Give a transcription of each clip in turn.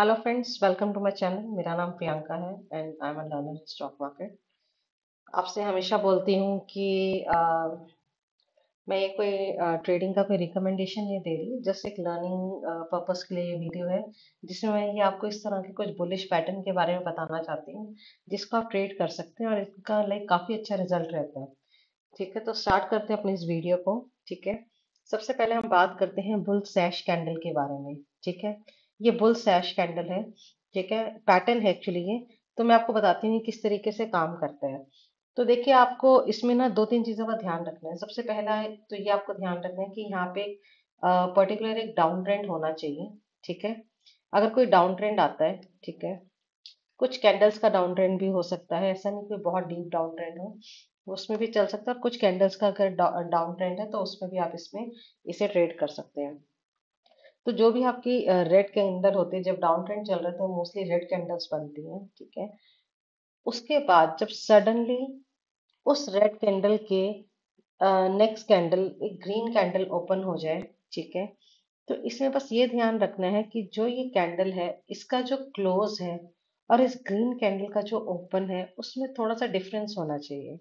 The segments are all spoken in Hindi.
Hello friends, welcome to my channel. मेरा नाम प्रियंका है and I am a learner in stock market. आपसे हमेशा बोलती हूँ कि मैं ये कोई ट्रेडिंग का कोई रिकमेंडेशन नहीं दे रही, जस्ट एक लर्निंग पर्पस के लिए ये वीडियो है, जिसमें मैं ये आपको इस तरह के कुछ बुलिश पैटर्न के बारे में बताना चाहती हूँ जिसको आप ट्रेड कर सकते हैं और इसका लाइक काफ़ी अच्छा रिजल्ट रहता है। ठीक है, तो स्टार्ट करते हैं अपनी इस वीडियो को। ठीक है, सबसे पहले हम बात करते हैं बुल सैश कैंडल के बारे में। ठीक है, ये बुल सैश कैंडल है। ठीक है, पैटर्न है एक्चुअली ये। तो मैं आपको बताती हूँ किस तरीके से काम करता है। तो देखिए, आपको इसमें ना दो तीन चीजों का ध्यान रखना है। सबसे पहला है तो ये आपको ध्यान रखना है कि यहाँ पे पर्टिकुलर एक डाउन ट्रेंड होना चाहिए। ठीक है, अगर कोई डाउन ट्रेंड आता है, ठीक है, कुछ कैंडल्स का डाउन ट्रेंड भी हो सकता है, ऐसा नहीं कोई बहुत डीप डाउन ट्रेंड हो, उसमें भी चल सकता है। और कुछ कैंडल्स का अगर डाउन ट्रेंड है तो उसमें भी आप इसमें इसे ट्रेड कर सकते हैं। तो जो भी आपकी रेड कैंडल होती है, जब डाउन ट्रेंड चल रहा है तो मोस्टली रेड कैंडल्स बनती हैं। ठीक है, उसके बाद जब सडनली उस रेड कैंडल के नेक्स्ट कैंडल एक ग्रीन कैंडल ओपन हो जाए, ठीक है, तो इसमें बस ये ध्यान रखना है कि जो ये कैंडल है इसका जो क्लोज है और इस ग्रीन कैंडल का जो ओपन है उसमें थोड़ा सा डिफरेंस होना चाहिए।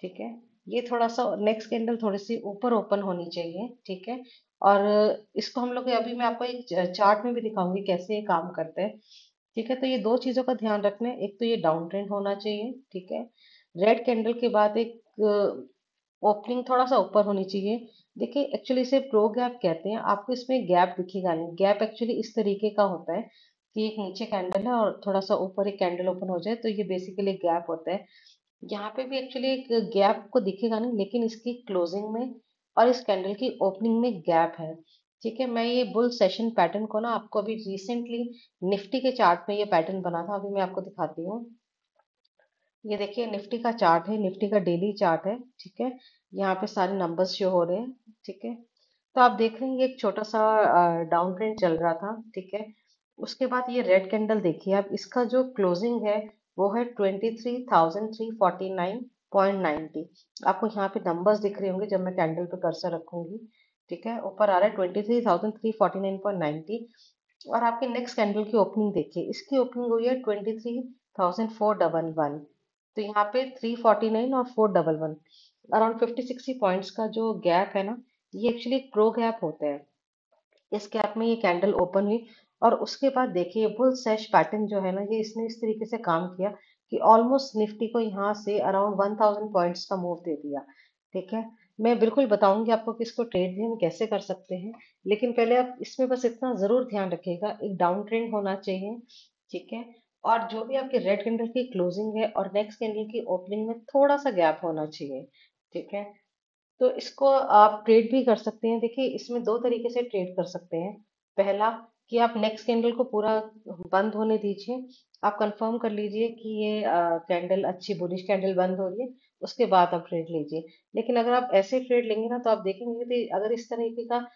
ठीक है, ये थोड़ा सा नेक्स्ट कैंडल थोड़ी सी ऊपर ओपन होनी चाहिए। ठीक है, और इसको हम लोग अभी मैं आपको एक चार्ट में भी दिखाऊंगी कैसे ये काम करते हैं। ठीक है, तो ये दो चीजों का ध्यान रखना है। एक तो ये डाउन ट्रेंड होना चाहिए। ठीक है, रेड कैंडल के बाद एक ओपनिंग थोड़ा सा ऊपर होनी चाहिए। देखिए, एक्चुअली इसे प्रो गैप कहते हैं। आपको इसमें गैप दिखेगा नहीं। गैप एक्चुअली इस तरीके का होता है कि एक नीचे कैंडल है और थोड़ा सा ऊपर एक कैंडल ओपन हो जाए, तो ये बेसिकली गैप होता है। यहाँ पे भी एक्चुअली एक गैप को दिखेगा नहीं, लेकिन इसकी क्लोजिंग में और इस कैंडल की ओपनिंग में गैप है। ठीक है, मैं ये बुल सेशन पैटर्न को ना आपको अभी रिसेंटली निफ्टी के चार्ट में ये पैटर्न बना था, अभी मैं आपको दिखाती हूँ। ये देखिए, निफ्टी का चार्ट है, निफ्टी का डेली चार्ट है। ठीक है, यहाँ पे सारे नंबर्स शो हो रहे हैं। ठीक है, तो आप देख रहे हैं ये एक छोटा सा डाउन ट्रेंड चल रहा था। ठीक है, उसके बाद ये रेड कैंडल देखिए, अब इसका जो क्लोजिंग है वो है 23,349.90। आपको यहाँ पे नंबर्स दिख रहे होंगे जब मैं कैंडल पे कर्सर रखूंगी। ठीक है, ऊपर आ रहा है 23,349.90। और आपके नेक्स्ट कैंडल की ओपनिंग देखिए, इसकी ओपनिंग हुई है 23,411। तो यहाँ पे 349 और 411, अराउंड 50-60 पॉइंट्स का जो गैप है ना, ये एक्चुअली एक प्रो गैप होता है। इस गैप में ये कैंडल ओपन हुई और उसके बाद देखिए बुल सेश पैटर्न जो है ना, ये इसने इस तरीके से काम किया कि ऑलमोस्ट निफ्टी को यहाँ से अराउंड 1000 पॉइंट्स का मूव दे दिया। ठीक है, मैं बिल्कुल बताऊंगी आपको कि इसको ट्रेड भी हम कैसे कर सकते हैं, लेकिन पहले आप इसमें बस इतना जरूर ध्यान रखिएगा, एक डाउन ट्रेंड होना चाहिए। ठीक है, और जो भी आपके रेड कैंडल की क्लोजिंग है और नेक्स्ट कैंडल की ओपनिंग में थोड़ा सा गैप होना चाहिए। ठीक है, तो इसको आप ट्रेड भी कर सकते हैं। देखिए, इसमें दो तरीके से ट्रेड कर सकते हैं। पहला, कि आप नेक्स्ट कैंडल को पूरा बंद होने दीजिए, आप कंफर्म कर लीजिए कि ये कैंडल अच्छी बुलिश कैंडल बंद हो रही है, उसके बाद आप ट्रेड लीजिए। लेकिन अगर आप ऐसे ट्रेड लेंगे ना, तो आप देखेंगे कि अगर इस तरीके का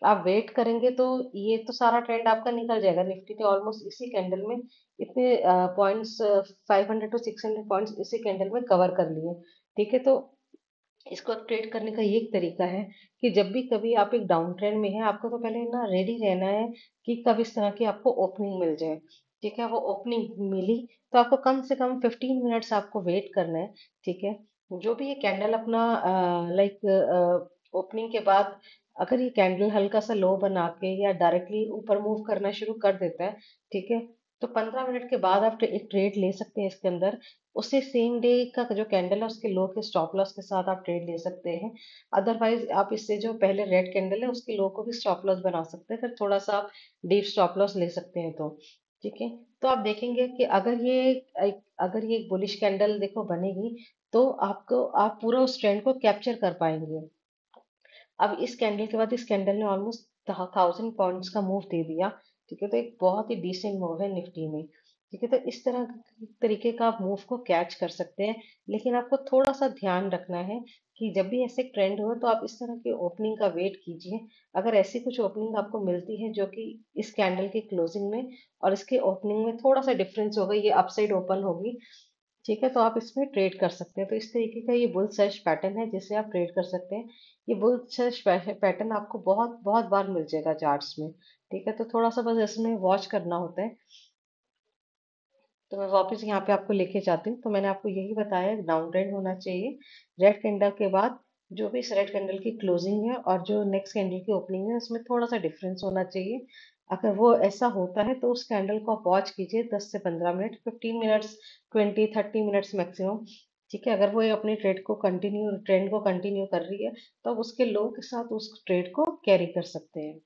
आप वेट करेंगे तो ये तो सारा ट्रेंड आपका निकल जाएगा। निफ्टी ने ऑलमोस्ट इसी कैंडल में इतने पॉइंट्स, 500 to 600 पॉइंट्स इसी कैंडल में कवर कर लिए। ठीक है, तो इसको ट्रेड करने का ये एक तरीका है कि जब भी कभी आप एक डाउन ट्रेंड में है, आपको तो पहले ना रेडी रहना है कि कब इस तरह की आपको ओपनिंग मिल जाए। ठीक है, वो ओपनिंग मिली तो आपको कम से कम 15 मिनट्स आपको वेट करना है। ठीक है, जो भी ये कैंडल अपना लाइक ओपनिंग के बाद अगर ये कैंडल हल्का सा लो बना के या डायरेक्टली ऊपर मूव करना शुरू कर देता है, ठीक है, तो 15 मिनट के बाद आप एक ट्रेड ले सकते हैं इसके अंदर। उसे सेम डे का जो कैंडल है उसके लो के स्टॉप लॉस के साथ आप ट्रेड ले सकते हैं। अदरवाइज आप इससे जो पहले रेड कैंडल है उसके लो को भी स्टॉप लॉस बना सकते हैं, फिर थोड़ा सा आप डीप स्टॉप लॉस ले सकते हैं। तो ठीक है, तो आप देखेंगे कि अगर ये एक बुलिश कैंडल देखो बनेगी, तो आपको आप पूरा उस ट्रेंड को कैप्चर कर पाएंगे। अब इस कैंडल के बाद इस कैंडल ने ऑलमोस्ट 1000 पॉइंट्स का मूव दे दिया। ठीक है, तो एक बहुत ही डिसेंट मूव है निफ्टी में। ठीक है, तो इस तरह तरीके का आप मूव को कैच कर सकते हैं। लेकिन आपको थोड़ा सा ध्यान रखना है कि जब भी ऐसे ट्रेंड हो तो आप इस तरह की ओपनिंग का वेट कीजिए। अगर ऐसी कुछ ओपनिंग आपको मिलती है जो कि इस कैंडल की क्लोजिंग में और इसके ओपनिंग में थोड़ा सा डिफरेंस होगा, ये अपसाइड ओपन होगी, ठीक है, तो आप इसमें ट्रेड कर सकते हैं। तो इस तरीके का ये बुल सेश पैटर्न है जिससे आप ट्रेड कर सकते हैं। ये बुल सेश पैटर्न आपको बहुत बहुत बार मिल जाएगा चार्ट्स में। ठीक है, तो थोड़ा सा बस इसमें वॉच करना होता है। तो मैं वापस यहाँ पे आपको लेके जाती हूँ। तो मैंने आपको यही बताया, डाउन ट्रेंड होना चाहिए। रेड कैंडल के बाद जो भी इस रेड कैंडल की क्लोजिंग है और जो नेक्स्ट कैंडल की ओपनिंग है उसमें थोड़ा सा डिफरेंस होना चाहिए। अगर वो ऐसा होता है तो उस कैंडल को आप वॉच कीजिए 10 से 15 मिनट, 15 मिनट्स, 20-30 मिनट्स मैक्सिमम। ठीक है, अगर वो ये अपने ट्रेंड को कंटिन्यू कर रही है तो आप उसके लो के साथ उस ट्रेड को कैरी कर सकते हैं।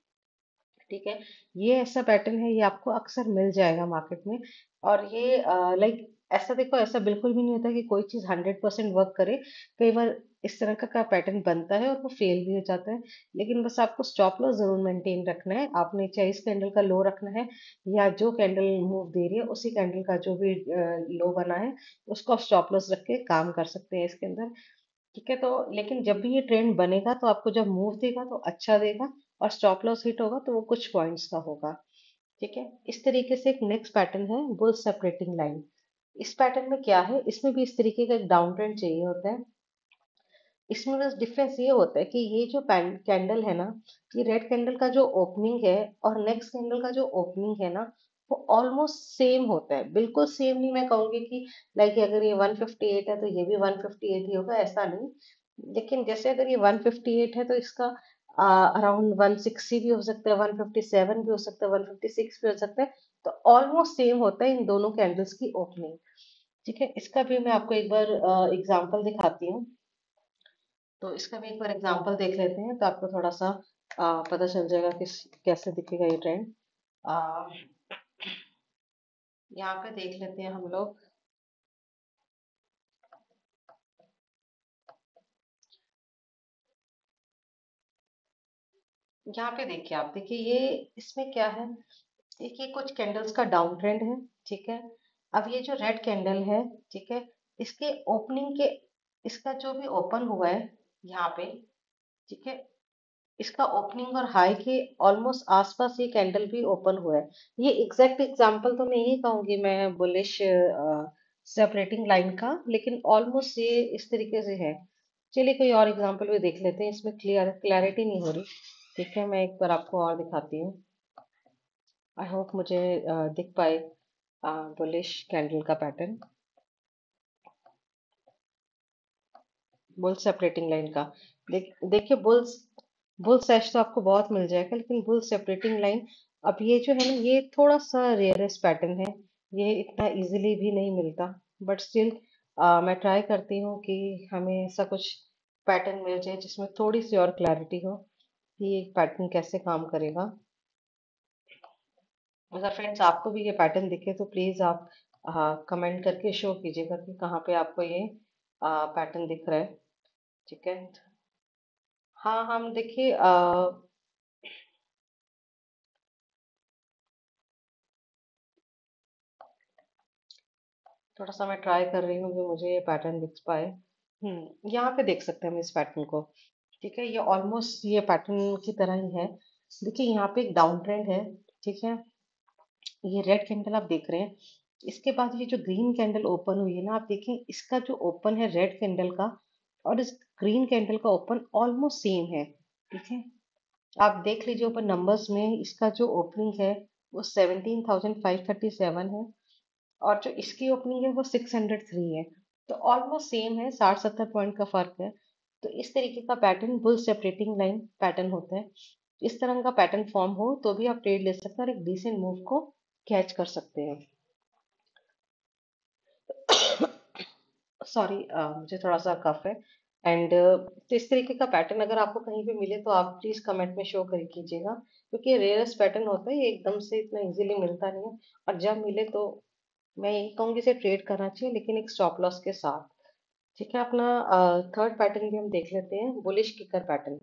ठीक है, ये ऐसा पैटर्न है, ये आपको अक्सर मिल जाएगा मार्केट में। और ये लाइक ऐसा देखो, ऐसा बिल्कुल भी नहीं होता कि कोई चीज 100% वर्क करे। कई बार इस तरह का पैटर्न बनता है और वो फेल भी हो जाता है। लेकिन बस आपको स्टॉप लॉस जरूर मेंटेन रखना है। आपने चाहे इस कैंडल का लो रखना है या जो कैंडल मूव दे रही है उसी कैंडल का जो भी लो बना है उसको आप स्टॉप लॉस रख के काम कर सकते हैं इसके अंदर। ठीक है, तो लेकिन जब भी ये ट्रेंड बनेगा तो आपको जब मूव देगा तो अच्छा देगा, और स्टॉप लॉस हिट होगा तो वो कुछ पॉइंट्स का होगा। ठीक है, इस तरीके से एक नेक्स्ट पैटर्न है बुल सेपरेटिंग लाइन। इस पैटर्न में क्या है, इसमें भी इस तरीके का एक डाउन ट्रेंड चाहिए होता है। इसमें बस डिफरेंस ये होता है कि ये जो कैंडल है ना, ये रेड कैंडल का जो ओपनिंग है और नेक्स्ट कैंडल का जो ओपनिंग है ना, वो ऑलमोस्ट सेम होता है। बिल्कुल सेम नहीं मैं कहूंगी कि लाइक अगर ये 158 है तो ये भी 158 ही होगा, ऐसा नहीं। लेकिन जैसे अगर ये 158 है तो इसका अराउंड 160 भी हो सकता है, 157 भी हो सकता है, 156 भी हो सकता है। तो ऑलमोस्ट सेम होता है इन दोनों कैंडल्स की ओपनिंग। ठीक है, इसका भी मैं आपको एक बार एग्जांपल दिखाती हूँ। तो इसका भी एक बार एग्जांपल देख लेते हैं तो आपको थोड़ा सा पता चल जाएगा किस कैसे दिखेगा ये ट्रेंड। यहाँ पे देख लेते हैं हम लोग। यहाँ पे देखिए, आप देखिए ये इसमें क्या है। देखिए कुछ कैंडल्स का डाउन ट्रेंड है। ठीक है, अब ये जो रेड कैंडल है, ठीक है, इसके ओपनिंग के, इसका जो भी ओपन हुआ है यहाँ पे, ठीक है, इसका ओपनिंग और हाई के ऑलमोस्ट आसपास ये कैंडल भी ओपन हुआ है। ये एग्जैक्ट एग्जांपल तो नहीं कहूंगी मैं बुलिश सेपरेटिंग लाइन का, लेकिन ऑलमोस्ट ये इस तरीके से है। चलिए कोई और एग्जांपल भी देख लेते हैं, इसमें क्लैरिटी नहीं हो रही। ठीक है, मैं एक बार आपको और दिखाती हूँ। आई होप मुझे दिख पाए बुलिश कैंडल का पैटर्न, बुल सेपरेटिंग लाइन का। देखिए बुल सेश तो आपको बहुत मिल जाएगा, लेकिन बुल सेपरेटिंग लाइन, अब ये जो है ना, ये थोड़ा सा रेयरेस्ट पैटर्न है। ये इतना इजीली भी नहीं मिलता। बट स्टिल मैं ट्राई करती हूँ कि हमें ऐसा कुछ पैटर्न मिल जाए जिसमें थोड़ी सी और क्लैरिटी हो कि ये पैटर्न कैसे काम करेगा। अगर फ्रेंड्स आपको भी ये पैटर्न दिखे तो प्लीज आप कमेंट करके शो कीजिएगा कि कहाँ पे आपको ये पैटर्न दिख रहा है। ठीक है, हाँ हम देखिए थोड़ा सा मैं ट्राई कर रही हूँ कि मुझे ये पैटर्न दिख पाए। यहाँ पे देख सकते हैं हम इस पैटर्न को। ठीक है, ये ऑलमोस्ट ये पैटर्न की तरह ही है। देखिए यहाँ पे एक डाउन ट्रेंड है। ठीक है, ये रेड कैंडल आप देख रहे हैं। इसके बाद ये जो ग्रीन कैंडल ओपन हुई है ना, आप देखें इसका जो ओपन है रेड कैंडल का और इस ग्रीन कैंडल का ओपन ऑलमोस्ट सेम है। ठीक है, आप देख लीजिए ऊपर नंबर्स में इसका जो ओपनिंग है वो 17,537 है, और जो इसकी ओपनिंग है वो 603 है। तो ऑलमोस्ट सेम है, 60-70 पॉइंट का फर्क है। तो इस तरीके का pattern bull separating line pattern होता है। इस तरह का पैटर्न फॉर्म हो तो भी आप ट्रेड ले सकते हैं और एक डिसेंट मूव को कैच कर सकते हैं। सॉरी, मुझे थोड़ा सा कफ है। एंड तो इस तरीके का पैटर्न अगर आपको कहीं पे मिले तो आप प्लीज कमेंट में शो कर कीजिएगा, क्योंकि ये रेयरेस्ट पैटर्न होता है, ये एकदम से इतना इजीली मिलता नहीं है। और जब मिले तो मैं यही कहूंगी इसे ट्रेड करना चाहिए, लेकिन एक स्टॉप लॉस के साथ। ठीक है, अपना थर्ड पैटर्न भी हम देख लेते हैं, बुलिश किकर पैटर्न।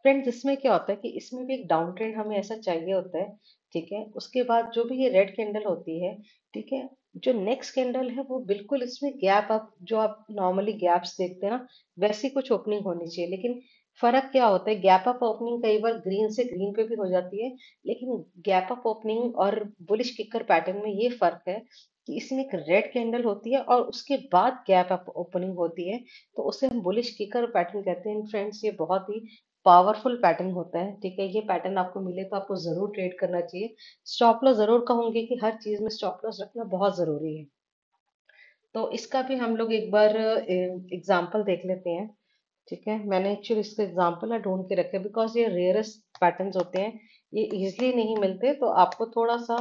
फ्रेंड्स इसमें क्या होता है कि इसमें भी एक डाउन ट्रेंड हमें ऐसा चाहिए होता है। ठीक है, उसके बाद जो भी ये रेड कैंडल होती है, ठीक है, जो नेक्स्ट कैंडल है वो बिल्कुल इसमें गैप, आप जो आप नॉर्मली गैप्स देखते हैं ना, वैसी कुछ ओपनिंग होनी चाहिए। लेकिन फर्क क्या होता है, गैप अप ओपनिंग कई बार ग्रीन से ग्रीन पे भी हो जाती है, लेकिन गैप अप ओपनिंग और बुलिश किकर पैटर्न में ये फर्क है कि इसमें एक रेड कैंडल होती है और उसके बाद गैप अप ओपनिंग होती है, तो उसे हम बुलिश किकर पैटर्न कहते हैं फ्रेंड्स। ये बहुत ही पावरफुल पैटर्न होता है, ठीक है। ये पैटर्न आपको मिले तो आपको जरूर ट्रेड करना चाहिए। स्टॉप लॉस जरूर कहूंगी कि हर चीज में स्टॉप लॉस रखना बहुत जरूरी है। तो इसका भी हम लोग एक बार एग्जाम्पल देख लेते हैं, ठीक है। मैंने एक्चुअली इसका एग्जाम्पल है ढूंढ के रखे, बिकॉज ये रेयरेस्ट पैटर्न्स होते हैं, ये इजिली नहीं मिलते। तो आपको थोड़ा सा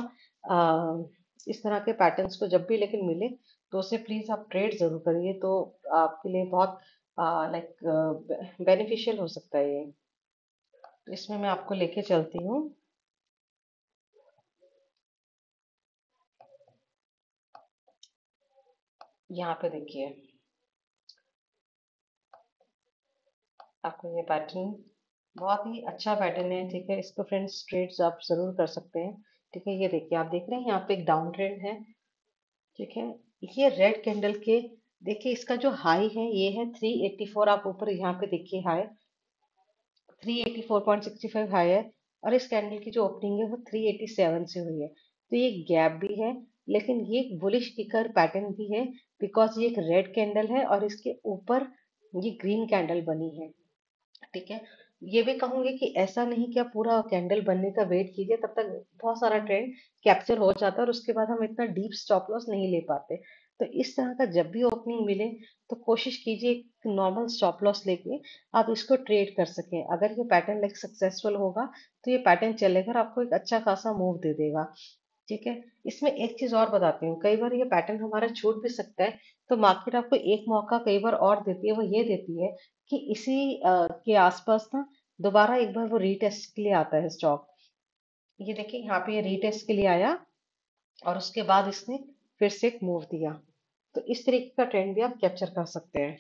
इस तरह के पैटर्न्स को जब भी लेकिन मिले तो उसे प्लीज आप ट्रेड जरूर करिए, तो आपके लिए बहुत लाइक बेनिफिशियल हो सकता है ये। तो इसमें मैं आपको लेके चलती हूँ। यहाँ पे देखिए, आपको ये पैटर्न बहुत ही अच्छा पैटर्न है, ठीक है। इसको फ्रेंड्स ट्रेड्स आप जरूर कर सकते हैं, ठीक है। ये देखिए, आप देख रहे हैं यहाँ पे एक डाउन ट्रेंड है, ठीक है। ये रेड कैंडल के, देखिए इसका जो हाई है ये है 384। आप ऊपर यहाँ पे देखिए हाई 384.65 हाई है, और इस कैंडल की जो ओपनिंग है वो 387 से हुई है। तो ये गैप भी है, लेकिन ये एक बुलिश किकर पैटर्न भी है, बिकॉज ये एक रेड कैंडल है और इसके ऊपर ये ग्रीन कैंडल बनी है, ठीक है। ये भी कहूंगी कि ऐसा नहीं कि आप पूरा कैंडल बनने का वेट कीजिए, तब तक बहुत सारा ट्रेंड कैप्चर हो जाता है और उसके बाद हम इतना डीप स्टॉप लॉस नहीं ले पाते। तो इस तरह का जब भी ओपनिंग मिले तो कोशिश कीजिए एक नॉर्मल स्टॉप लॉस लेके आप इसको ट्रेड कर सकें। अगर ये पैटर्न लाइक सक्सेसफुल होगा तो ये पैटर्न चलेगा और आपको एक अच्छा खासा मूव दे देगा, ठीक है। इसमें एक चीज और बताती हूँ, कई बार ये पैटर्न हमारा छूट भी सकता है, तो मार्केट आपको एक मौका कई बार और देती है। वो ये देती है कि इसी के आसपास ना दोबारा एक बार वो रीटेस्ट के लिए आता है स्टॉक। ये देखिए यहाँ पे ये रीटेस्ट के लिए आया और उसके बाद इसने फिर से एक मूव दिया। तो इस तरीके का ट्रेंड भी आप कैप्चर कर सकते हैं।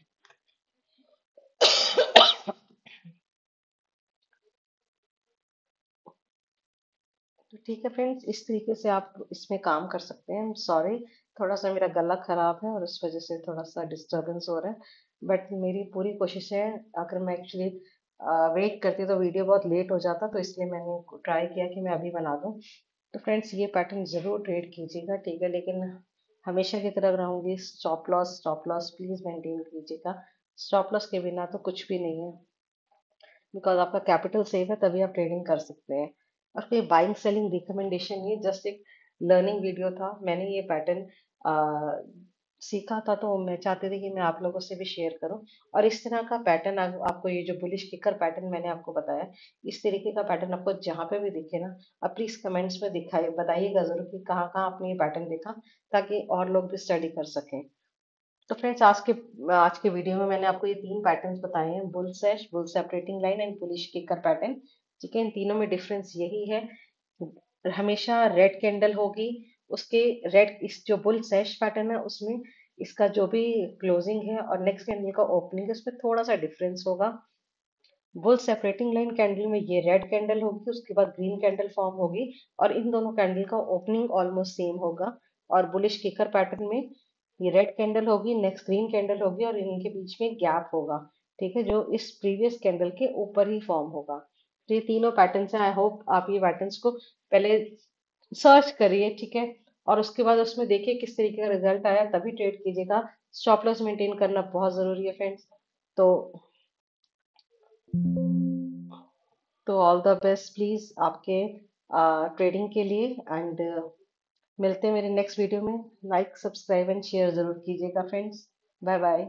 तो ठीक है फ्रेंड्स, इस तरीके से आप इसमें काम कर सकते हैं। सॉरी, थोड़ा सा मेरा गला खराब है और उस वजह से थोड़ा सा डिस्टरबेंस हो रहा है, बट मेरी पूरी कोशिश है। अगर मैं एक्चुअली वेट करती तो वीडियो बहुत लेट हो जाता, तो इसलिए मैंने ट्राई किया कि मैं अभी बना दूं। तो फ्रेंड्स, ये पैटर्न जरूर ट्रेड कीजिएगा, ठीक है। लेकिन हमेशा की तरह रहूंगी, स्टॉप लॉस प्लीज मेंटेन कीजिएगा। स्टॉप लॉस के बिना तो कुछ भी नहीं है, बिकॉज आपका कैपिटल सेफ है तभी आप ट्रेडिंग कर सकते हैं। और कोई बाइंग सेलिंग रिकमेंडेशन नहीं, जस्ट एक लर्निंग वीडियो था। मैंने ये पैटर्न सीखा था, तो मैं चाहती थी कि मैं आप लोगों से भी शेयर करूं। और इस तरह का पैटर्न आपको, ये जो बुलिश किकर पैटर्न मैंने आपको बताया, इस तरीके का पैटर्न आपको जहां पे भी दिखे ना, आप प्लीज कमेंट्स में दिखाई बताइएगा जरूर कि कहाँ कहाँ आपने ये पैटर्न देखा, ताकि और लोग भी स्टडी कर सकें। तो फ्रेंड्स, आज के वीडियो में मैंने आपको ये तीन पैटर्न्स बताए हैं, bull सैश, bull separating line and bullish kicker pattern, ठीक है। इन तीनों में डिफरेंस यही है, हमेशा रेड कैंडल होगी उसके, रेड इस जो बुल सैश पैटर्न है उसमें इसका जो भी क्लोजिंग है और नेक्स्ट कैंडल का ओपनिंग है उसमें थोड़ा सा डिफरेंस होगा। बुल सेपरेटिंग लाइन कैंडल में ये रेड कैंडल होगी, उसके बाद ग्रीन कैंडल फॉर्म होगी, और इन दोनों कैंडल का ओपनिंग ऑलमोस्ट सेम होगा। और बुलिश किकर पैटर्न में ये रेड कैंडल होगी, नेक्स्ट ग्रीन कैंडल होगी, और इनके बीच में गैप होगा, ठीक है, जो इस प्रीवियस कैंडल के ऊपर ही फॉर्म होगा। तो ये तीनों पैटर्न्स हैं। आई होप आप ये पैटर्न्स को पहले सर्च करिए, ठीक है, और उसके बाद उसमें देखिए किस तरीके का रिजल्ट आया, तभी ट्रेड कीजिएगा। स्टॉप लॉस मेंटेन करना बहुत जरूरी है फ्रेंड्स। तो तो ऑल द बेस्ट प्लीज आपके ट्रेडिंग के लिए, एंड मिलते हैं मेरे नेक्स्ट वीडियो में। लाइक, सब्सक्राइब एंड शेयर जरूर कीजिएगा फ्रेंड्स। Bye bye.